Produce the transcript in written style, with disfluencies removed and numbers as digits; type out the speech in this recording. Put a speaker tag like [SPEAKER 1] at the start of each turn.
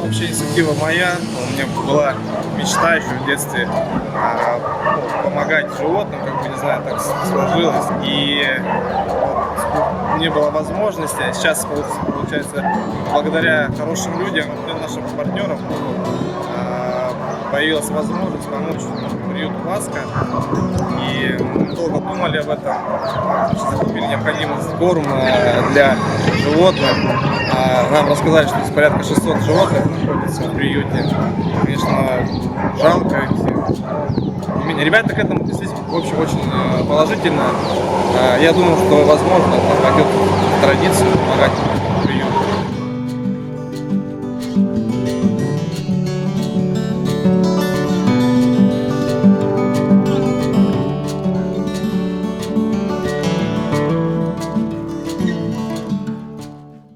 [SPEAKER 1] Вообще инициатива моя, у меня была мечта еще в детстве помогать животным, как бы, не знаю, так сложилось. И вот, не было возможности, а сейчас, получается, благодаря хорошим людям, нашим партнерам, появилась возможность помочь приюту «Ласка». И долго думали об этом, закупили необходимый корм для животных. Нам рассказали, что здесь порядка 600 животных находится в приюте. Конечно, жалко их. Ребята к этому действительно, в общем, очень положительно. Я думаю, что, возможно, это пойдет в традицию помогать